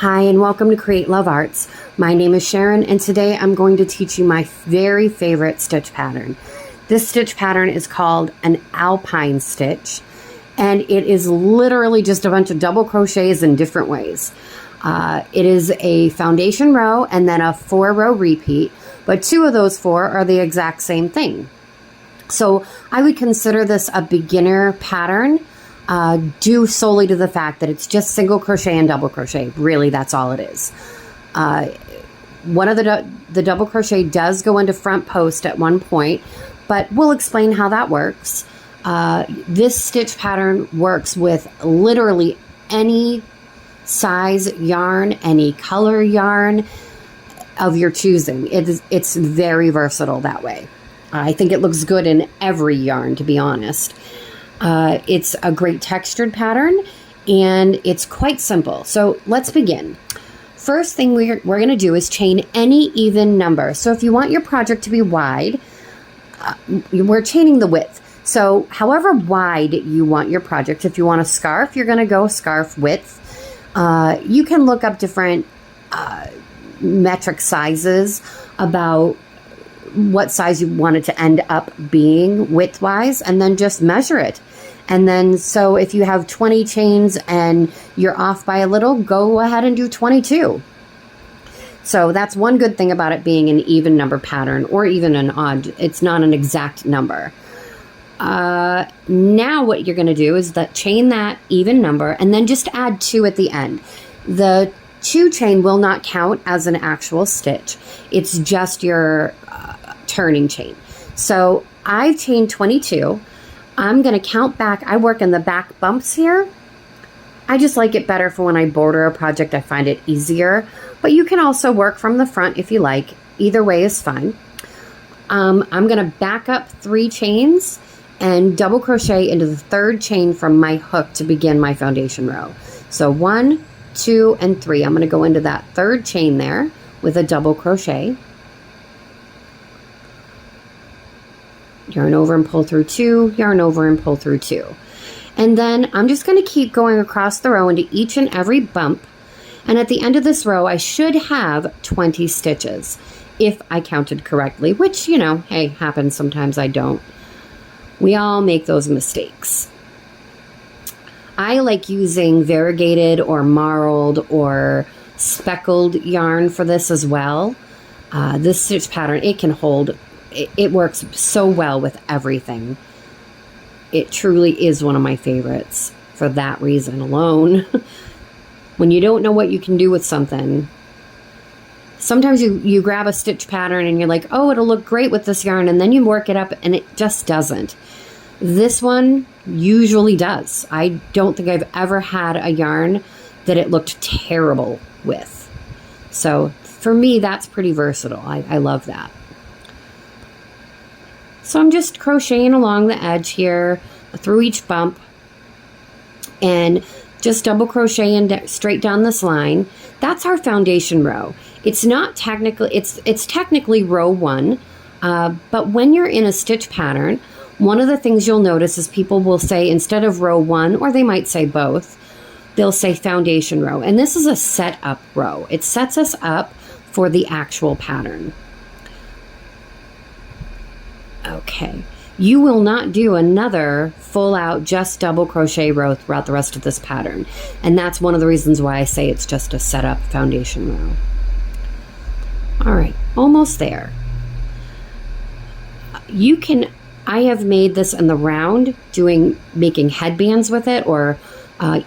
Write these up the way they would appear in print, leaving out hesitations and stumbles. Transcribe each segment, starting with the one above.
Hi and welcome to Create Love Arts. My name is Sharon and today I'm going to teach you my very favorite stitch pattern. This stitch pattern is called an Alpine Stitch and it is literally just a bunch of double crochets in different ways. It is a foundation row and then a 4-row repeat, but 2 of those 4 are the exact same thing. So I would consider this a beginner pattern due solely to the fact that it's just single crochet and double crochet. Really, that's all it is. One of the double crochet does go into front post at one point, but we'll explain how that works. This stitch pattern works with literally any size yarn, any color yarn of your choosing. It's very versatile that way. I think it looks good in every yarn, to be honest. It's a great textured pattern and it's quite simple. So let's begin. First thing we're going to do is chain any even number. So if you want your project to be wide, we're chaining the width. So however wide you want your project, if you want a scarf, you're going to go scarf width. You can look up different metric sizes about what size you want it to end up being width-wise, and then just measure it. And then, so if you have 20 chains and you're off by a little, go ahead and do 22. So that's one good thing about it being an even number pattern, or even an odd. It's not an exact number. Now what you're going to do is chain that even number and then just add 2 at the end. The 2 chain will not count as an actual stitch. It's just your turning chain. So I've chained 22. I'm going to count back. I work in the back bumps here. I just like it better for when I border a project. I find it easier, but you can also work from the front if you like. Either way is fine. I'm going to back up 3 chains and double crochet into the 3rd chain from my hook to begin my foundation row. So 1, 2, and 3. I'm going to go into that 3rd chain there with a double crochet. Yarn over and pull through 2, yarn over and pull through 2. And then I'm just going to keep going across the row into each and every bump. And at the end of this row, I should have 20 stitches if I counted correctly, which, you know, hey, happens sometimes. I don't. We all make those mistakes. I like using variegated or marled or speckled yarn for this as well. This stitch pattern, it can hold. It works so well with everything. It truly is one of my favorites for that reason alone. When you don't know what you can do with something, sometimes you grab a stitch pattern and you're like, oh, it'll look great with this yarn, and then you work it up and it just doesn't. This one usually does. I don't think I've ever had a yarn that it looked terrible with. So for me, that's pretty versatile. I love that. So I'm just crocheting along the edge here through each bump and just double crocheting straight down this line. That's our foundation row. It's not technically, it's technically row 1, but when you're in a stitch pattern, one of the things you'll notice is people will say, instead of row 1, or they might say both, they'll say foundation row. And this is a set up row. It sets us up for the actual pattern. Okay, you will not do another full out just double crochet row throughout the rest of this pattern. And that's one of the reasons why I say it's just a setup foundation row. All right, almost there. I have made this in the round, making headbands with it, or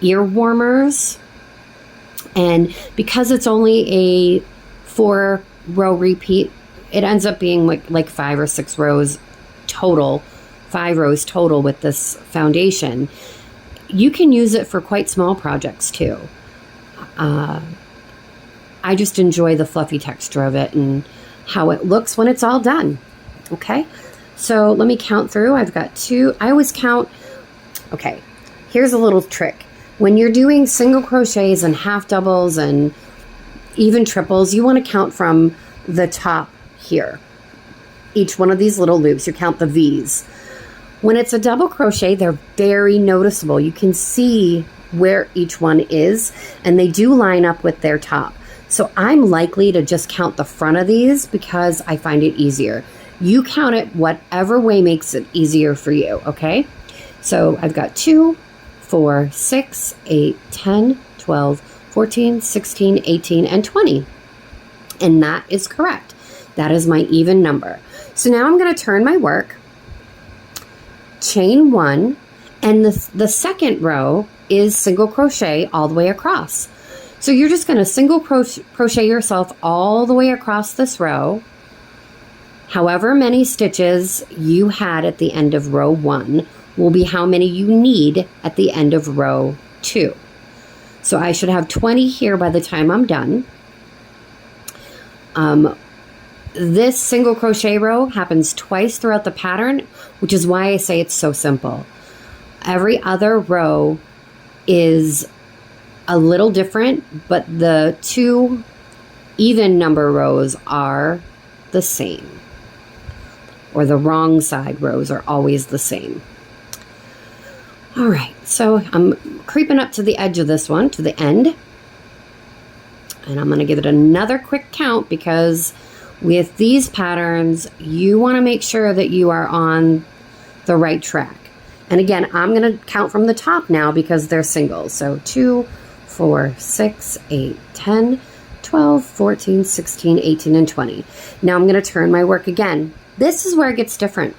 ear warmers. And because it's only a 4-row repeat, it ends up being like 5 or 6 rows total, 5 rows total with this foundation. You can use it for quite small projects too. I just enjoy the fluffy texture of it and how it looks when it's all done. Okay, so let me count through. I've got 2. I always count. Okay, here's a little trick. When you're doing single crochets and half doubles and even triples, you want to count from the top here. Each one of these little loops, you count the V's. When it's a double crochet, they're very noticeable. You can see where each one is, and they do line up with their top. So I'm likely to just count the front of these because I find it easier. You count it whatever way makes it easier for you, okay? So I've got 2, 4, 6, 8, 10, 12, 14, 16, 18, and 20. And that is correct. That is my even number. So now I'm going to turn my work, chain 1, and the second row is single crochet all the way across. So you're just going to single crochet yourself all the way across this row. However many stitches you had at the end of row 1 will be how many you need at the end of row 2. So I should have 20 here by the time I'm done. This single crochet row happens twice throughout the pattern, which is why I say it's so simple. Every other row is a little different, but the 2 even number rows are the same. Or the wrong side rows are always the same. All right, so I'm creeping up to the edge of this one, to the end. And I'm going to give it another quick count because with these patterns, you want to make sure that you are on the right track. And again, I'm going to count from the top now because they're singles. So 2, 4, 6, 8, 10, 12, 14, 16, 18, and 20. Now I'm going to turn my work again. This is where it gets different.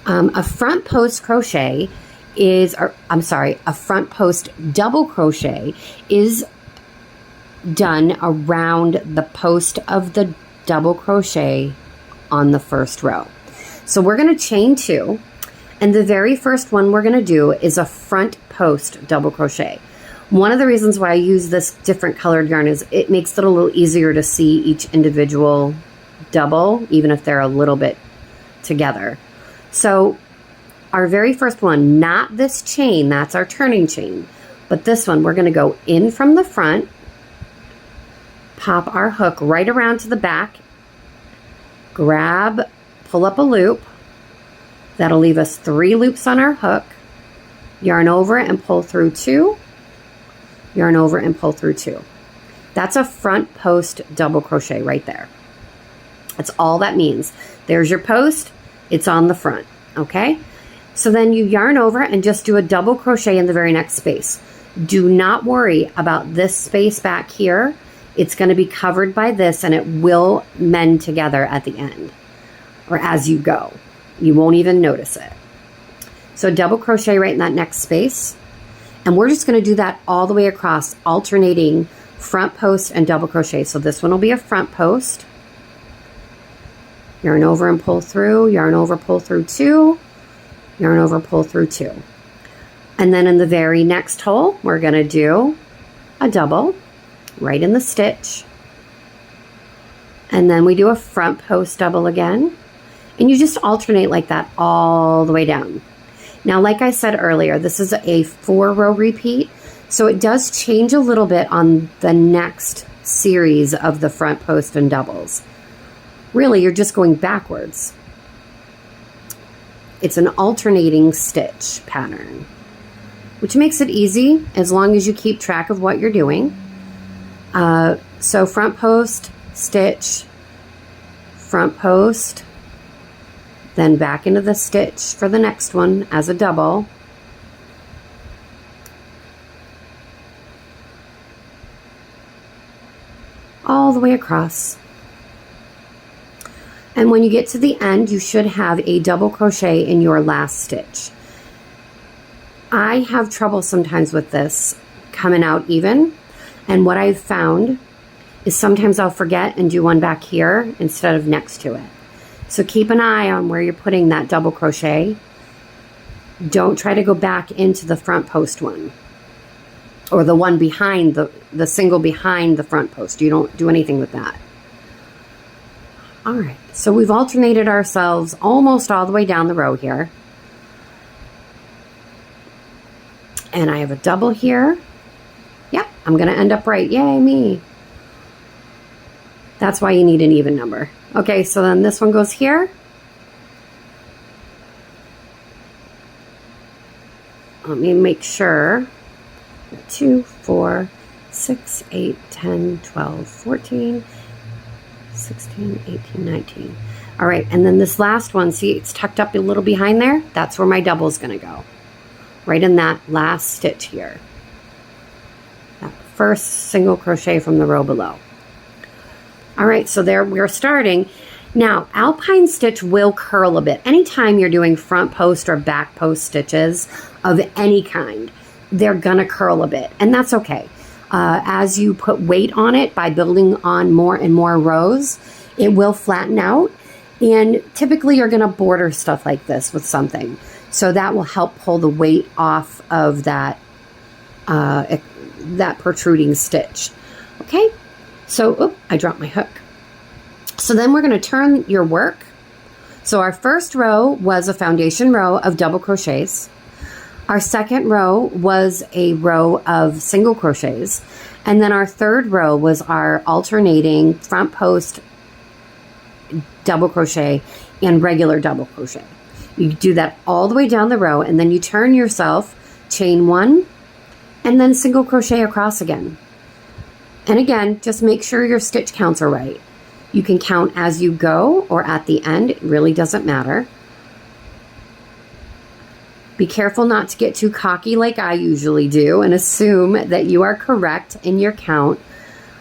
A front post crochet is, a front post double crochet is done around the post of the double crochet on the first row. So we're going to chain 2, and the very first one we're going to do is a front post double crochet. One of the reasons why I use this different colored yarn is it makes it a little easier to see each individual double, even if they're a little bit together. So our very first one, not this chain, that's our turning chain, but this one, we're going to go in from the front, pop our hook right around to the back, grab, pull up a loop. That'll leave us 3 loops on our hook, yarn over and pull through 2, yarn over and pull through 2. That's a front post double crochet right there. That's all that means. There's your post, it's on the front, okay? So then you yarn over and just do a double crochet in the very next space. Do not worry about this space back here. It's going to be covered by this and it will mend together at the end or as you go. You won't even notice it. So double crochet right in that next space. And we're just going to do that all the way across, alternating front post and double crochet. So this one will be a front post. Yarn over and pull through, yarn over, pull through 2, yarn over, pull through 2. And then in the very next hole, we're going to do a double right in the stitch. And then we do a front post double again. And you just alternate like that all the way down. Now, like I said earlier, this is a 4-row repeat. So it does change a little bit on the next series of the front post and doubles. Really, you're just going backwards. It's an alternating stitch pattern, which makes it easy as long as you keep track of what you're doing. So front post, stitch, front post, then back into the stitch for the next one as a double. All the way across. And when you get to the end, you should have a double crochet in your last stitch. I have trouble sometimes with this coming out even. And what I've found is sometimes I'll forget and do one back here instead of next to it. So keep an eye on where you're putting that double crochet. Don't try to go back into the front post one or the one behind the single behind the front post. You don't do anything with that. All right, so we've alternated ourselves almost all the way down the row here. And I have a double here. Yep, I'm going to end up right. Yay, me. That's why you need an even number. Okay, so then this one goes here. Let me make sure 2, 4, 6, 8, 10, 12, 14, 16, 18, 19. All right, and then this last one, see it's tucked up a little behind there? That's where my double is going to go. Right in that last stitch here. That first single crochet from the row below. All right, so there we're starting. Now, Alpine Stitch will curl a bit. Anytime you're doing front post or back post stitches of any kind, they're gonna curl a bit, and that's okay. As you put weight on it by building on more and more rows, it will flatten out, and typically you're gonna border stuff like this with something. So that will help pull the weight off of that, that protruding stitch. Okay, so, I dropped my hook. So then we're going to turn your work. So our first row was a foundation row of double crochets. Our second row was a row of single crochets. And then our third row was our alternating front post double crochet and regular double crochet. You do that all the way down the row, and then you turn yourself, chain 1, and then single crochet across again. And again, just make sure your stitch counts are right. You can count as you go or at the end. It really doesn't matter. Be careful not to get too cocky like I usually do and assume that you are correct in your count.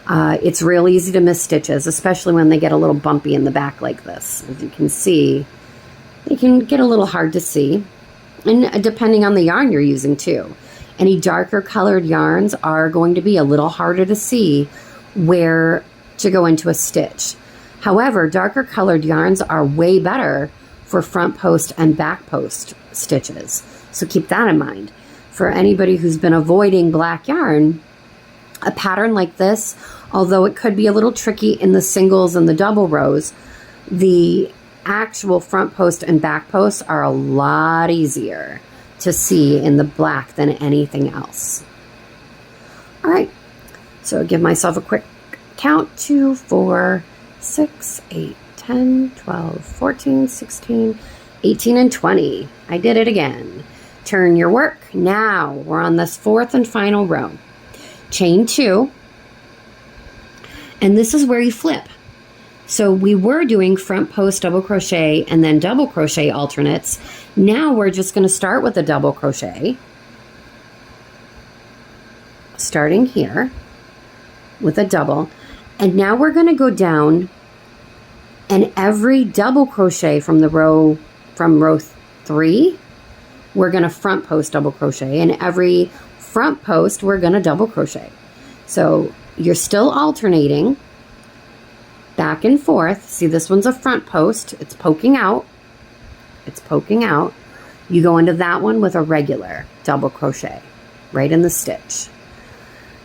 It's real easy to miss stitches, especially when they get a little bumpy in the back like this. As you can see, they can get a little hard to see. And depending on the yarn you're using too. Any darker colored yarns are going to be a little harder to see where to go into a stitch. However, darker colored yarns are way better for front post and back post stitches. So keep that in mind. For anybody who's been avoiding black yarn, a pattern like this, although it could be a little tricky in the singles and the double rows, the actual front post and back posts are a lot easier to see in the black than anything else. All right, so give myself a quick count. 2, 4, 6, 8, 10, 12, 14, 16, 18, and 20. I did it again. Turn your work. Now we're on this fourth and final row. Chain 2, and this is where you flip. So we were doing front post double crochet and then double crochet alternates. Now we're just going to start with a double crochet, starting here with a double, and now we're going to go down, and every double crochet from row 3 we're going to front post double crochet, and every front post we're going to double crochet. So you're still alternating back and forth. See, this one's a front post. It's poking out. It's poking out. You go into that one with a regular double crochet right in the stitch.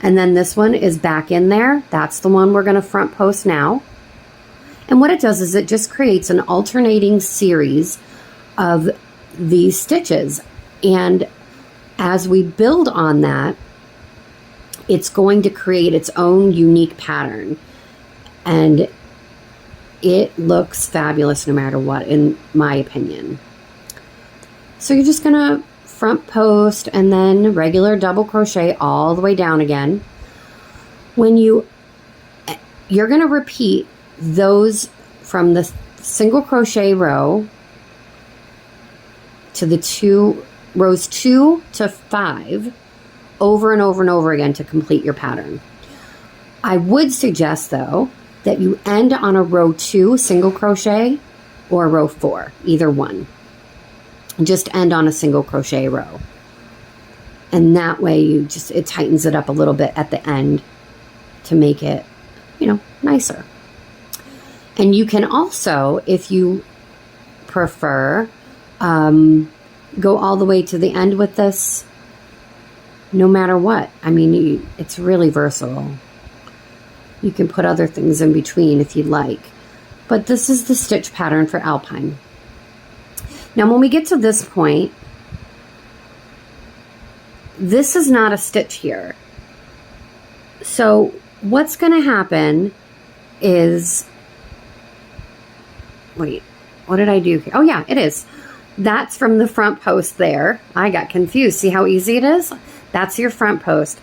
And then this one is back in there. That's the one we're going to front post now. And what it does is it just creates an alternating series of these stitches. And as we build on that, it's going to create its own unique pattern. And it looks fabulous no matter what, in my opinion. So you're just going to front post and then regular double crochet all the way down again. When you're going to repeat those from the single crochet row to the rows 2 to 5 over and over and over again to complete your pattern. I would suggest though that you end on a row 2 single crochet or row 4, either one. Just end on a single crochet row. And that way it tightens it up a little bit at the end to make it, nicer. And you can also, if you prefer, go all the way to the end with this, no matter what. I mean, it's really versatile. You can put other things in between if you'd like. But this is the stitch pattern for Alpine. Now, when we get to this point, this is not a stitch here. So what's going to happen is, wait, what did I do here? Oh yeah, it is. That's from the front post there. I got confused. See how easy it is? That's your front post.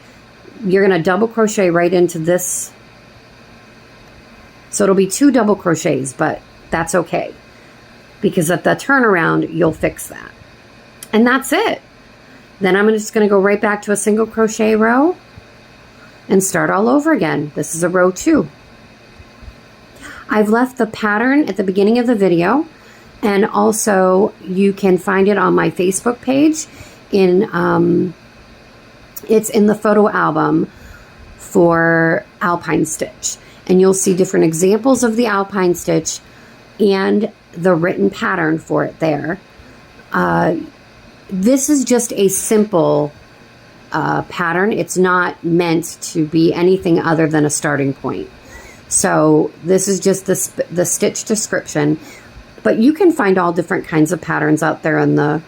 You're going to double crochet right into this. So it'll be 2 double crochets, but that's okay, because at the turnaround, you'll fix that. And that's it. Then I'm just going to go right back to a single crochet row and start all over again. This is a row 2. I've left the pattern at the beginning of the video, and also you can find it on my Facebook page. It's in the photo album for Alpine Stitch, and you'll see different examples of the Alpine Stitch and the written pattern for it there. This is just a simple pattern. It's not meant to be anything other than a starting point. So this is just the stitch description, but you can find all different kinds of patterns out there on the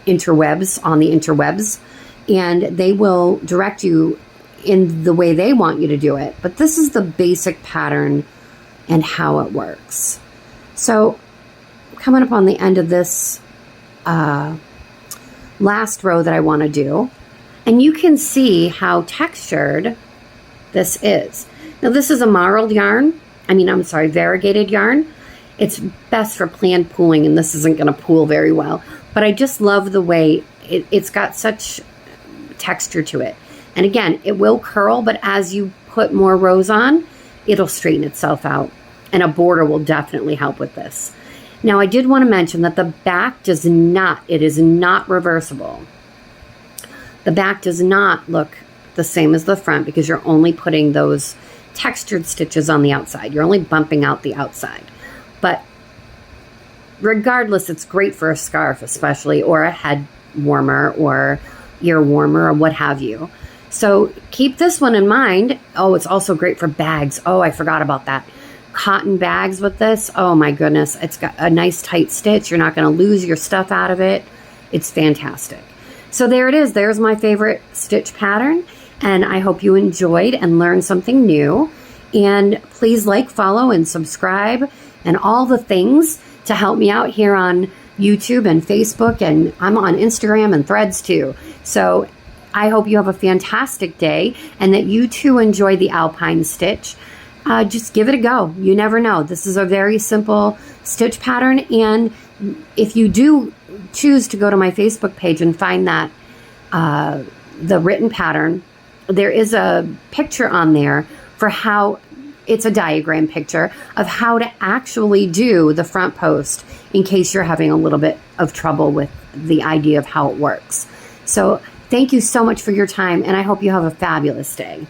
interwebs, and they will direct you in the way they want you to do it. But this is the basic pattern and how it works. So coming up on the end of this last row that I want to do, and you can see how textured this is. Now this is a marled yarn. Variegated yarn. It's best for planned pooling, and this isn't going to pool very well. But I just love the way it's got such texture to it. And again, it will curl, but as you put more rows on, it'll straighten itself out. And a border will definitely help with this. Now I did want to mention that the back it is not reversible. The back does not look the same as the front because you're only putting those textured stitches on the outside. You're only bumping out the outside. But regardless, it's great for a scarf especially, or a head warmer or ear warmer or what have you. So keep this one in mind. Oh, it's also great for bags. Oh, I forgot about that. Cotton bags with this. Oh my goodness. It's got a nice tight stitch. You're not going to lose your stuff out of it. It's fantastic. So there it is. There's my favorite stitch pattern. And I hope you enjoyed and learned something new. And please like, follow, and subscribe and all the things to help me out here on YouTube and Facebook. And I'm on Instagram and Threads too. So I hope you have a fantastic day and that you too enjoy the Alpine Stitch. Just give it a go. You never know. This is a very simple stitch pattern. And if you do choose to go to my Facebook page and find that the written pattern, there is a picture on there for how, it's a diagram picture of how to actually do the front post in case you're having a little bit of trouble with the idea of how it works. So thank you so much for your time, and I hope you have a fabulous day.